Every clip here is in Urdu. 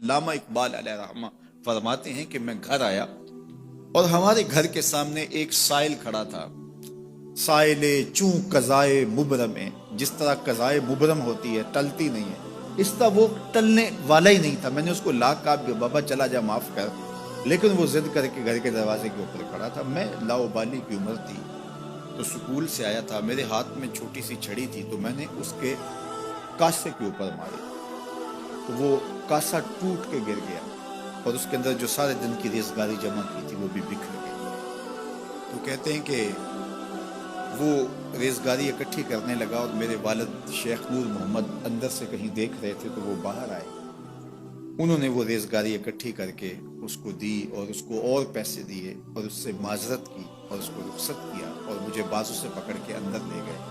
علامہ اقبال علیہ رحمہ فرماتے ہیں کہ میں گھر آیا اور ہمارے گھر کے سامنے ایک سائل کھڑا تھا. سائل چوں قضائے مبرم ہے، جس طرح قضائے مبرم ہوتی ہے، ٹلتی نہیں ہے، اس طرح وہ ٹلنے والا ہی نہیں تھا. میں نے اس کو لا کہا کہ بابا چلا جا، معاف کر، لیکن وہ ضد کر کے گھر کے دروازے کے اوپر کھڑا تھا. میں لاؤبالی کی عمر تھی تو سکول سے آیا تھا، میرے ہاتھ میں چھوٹی سی چھڑی تھی تو میں نے اس کے کاسے کے اوپر ماری تو وہ کاسا ٹوٹ کے گر گیا اور اس کے اندر جو سارے دن کی ریزگاری جمع کی تھی وہ بھی بکھر گئی. تو کہتے ہیں کہ وہ ریزگاری اکٹھی کرنے لگا اور میرے والد شیخ نور محمد اندر سے کہیں دیکھ رہے تھے تو وہ باہر آئے. انہوں نے وہ ریزگاری اکٹھی کر کے اس کو دی اور اس کو اور پیسے دیے اور اس سے معذرت کی اور اس کو رخصت کیا اور مجھے بازو سے پکڑ کے اندر لے گئے.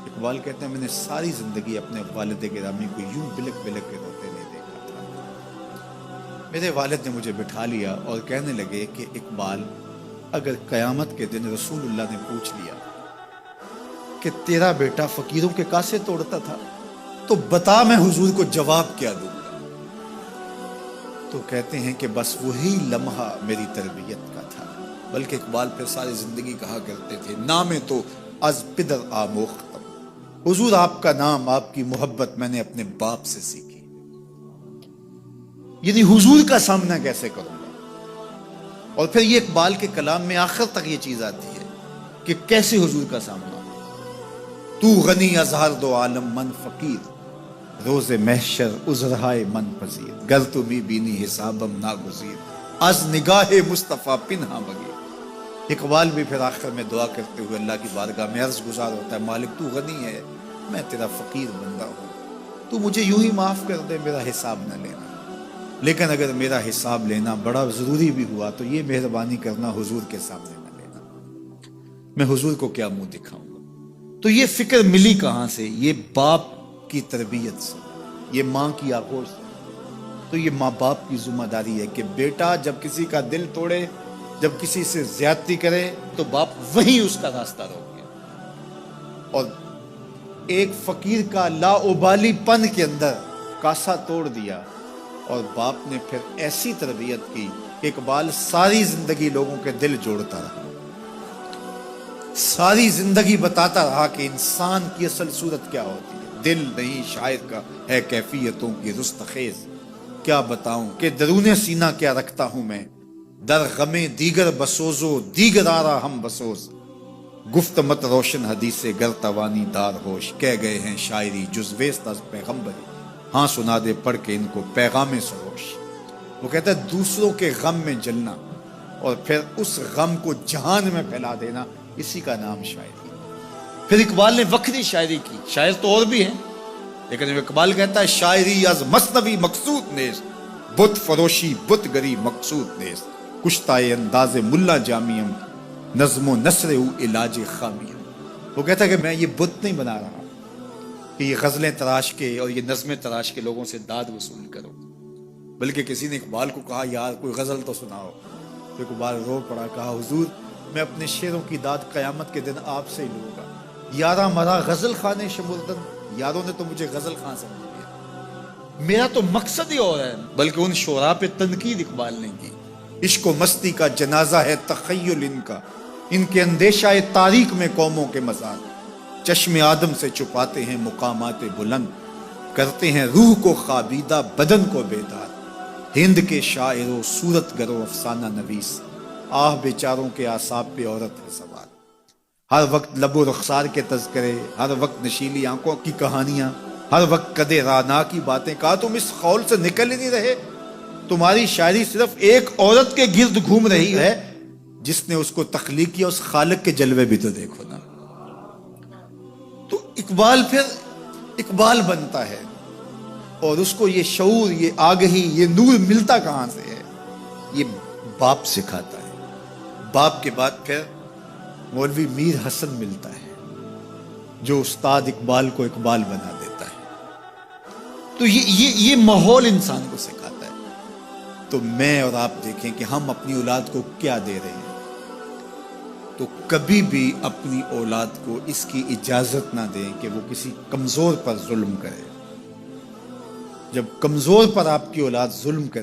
اقبال کہتے ہیں میں نے ساری زندگی اپنے والد گرامی کو یوں بلک بلک کے روتے نہیں دیکھا تھا. میرے والد نے مجھے بٹھا لیا اور کہنے لگے کہ اقبال، اگر قیامت کے دن رسول اللہ نے پوچھ لیا کہ تیرا بیٹا فقیروں کے کاسے توڑتا تھا تو بتا میں حضور کو جواب کیا دوں گا. تو کہتے ہیں کہ بس وہی لمحہ میری تربیت کا تھا. بلکہ اقبال پھر ساری زندگی کہا کرتے تھے نام تو از پدر آموختم، حضور آپ کا نام، آپ کی محبت میں نے اپنے باپ سے سیکھی. یعنی حضور کا سامنا کیسے کروں گا. اور پھر یہ اقبال کے کلام میں آخر تک یہ چیز آتی ہے کہ کیسے حضور کا سامنا. تو غنی از ہر دو عالم من فقیر، روز محشر عذرہائے من پذیر، گر تو بھی بینی حسابم ناگزیر، از نگاہ مصطفیٰ پنہا بگیر. اقبال بھی پھر آخر میں دعا کرتے ہوئے اللہ کی بارگاہ میں عرض گزار ہوتا ہے، مالک تو غنی ہے، میں تیرا فقیر بندہ ہوں، تو مجھے یوں ہی معاف کر دے، میرا حساب نہ لینا. لیکن اگر میرا حساب لینا بڑا ضروری بھی ہوا تو یہ مہربانی کرنا حضور کے سامنے نہ لینا، میں حضور کو کیا منہ دکھاؤں گا. تو یہ فکر ملی کہاں سے؟ یہ باپ کی تربیت سے، یہ ماں کی آغوش سے. تو یہ ماں باپ کی ذمہ داری ہے کہ بیٹا جب کسی کا دل توڑے، جب کسی سے زیادتی کرے تو باپ وہیں اس کا راستہ روک گیا. اور ایک فقیر کا لاؤبالی پن کے اندر کاسا توڑ دیا اور باپ نے پھر ایسی تربیت کی کہ اقبال ساری زندگی لوگوں کے دل جوڑتا رہا، ساری زندگی بتاتا رہا کہ انسان کی اصل صورت کیا ہوتی ہے. دل نہیں شاعر کا ہے کیفیتوں کی رستخیز، کیا بتاؤں کہ درون سینہ کیا رکھتا ہوں میں، در غم دیگر بسوزو دیگر آرا ہم بسوز، گفت مت روشن حدیث گر توانی دار ہوش، کہہ گئے ہیں شاعری جزویست از پیغمبری، ہاں سنا دے پڑھ کے ان کو پیغام سروش. وہ کہتا ہے دوسروں کے غم میں جلنا اور پھر اس غم کو جہان میں پھیلا دینا، اسی کا نام شاعری. پھر اقبال نے وکری شاعری کی. شاعر تو اور بھی ہیں لیکن اقبال کہتا ہے شاعری از مثنوی مقصود نیست، بت فروشی بت گری مقصود نیست، کشتائے انداز ملا جامیم، نظم و نثر او علاج خامیم. وہ کہتا ہے کہ میں یہ بت نہیں بنا رہا کہ یہ غزلیں تراش کے اور یہ نظمیں تراش کے لوگوں سے داد وصول کرو. بلکہ کسی نے اقبال کو کہا یار کوئی غزل تو سناؤ، تو اقبال رو پڑا، کہا حضور میں اپنے شعروں کی داد قیامت کے دن آپ سے ہی لوں گا. یارا مرا غزل خانے شمردن، یاروں نے تو مجھے غزل خان سمجھ لیا، میرا تو مقصد ہی اور ہے. بلکہ ان شعراء پہ تنقید اقبال نے کی. عشق و مستی کا جنازہ ہے تخیل ان کا، ان کے اندیشہ تاریخ میں قوموں کے مزار، چشم آدم سے چھپاتے ہیں مقامات بلند، کرتے ہیں روح کو خوابیدہ بدن کو بیدار. ہند کے شاعر و صورت گرو افسانہ نویس، آہ بیچاروں کے اعصاب پہ عورت ہے سوار. ہر وقت لب و رخسار کے تذکرے، ہر وقت نشیلی آنکھوں کی کہانیاں، ہر وقت قدے رانا کی باتیں. کہا تم اس خول سے نکل ہی نہیں رہے، تمہاری شاعری صرف ایک عورت کے گرد گھوم رہی ہے جس نے اس کو تخلیق کیا، اس خالق کے جلوے بھی تو دیکھو نا. تو اقبال پھر اقبال بنتا ہے اور اس کو یہ شعور، یہ آگہی، یہ نور ملتا کہاں سے ہے؟ یہ باپ سکھاتا ہے. باپ کے بعد پھر مولوی میر حسن ملتا ہے جو استاد اقبال کو اقبال بنا دیتا ہے. تو یہ ماحول انسان کو سکھاتا ہے. تو میں اور آپ دیکھیں کہ ہم اپنی اولاد کو کیا دے رہے ہیں. تو کبھی بھی اپنی اولاد کو اس کی اجازت نہ دیں کہ وہ کسی کمزور پر ظلم کرے. جب کمزور پر آپ کی اولاد ظلم کر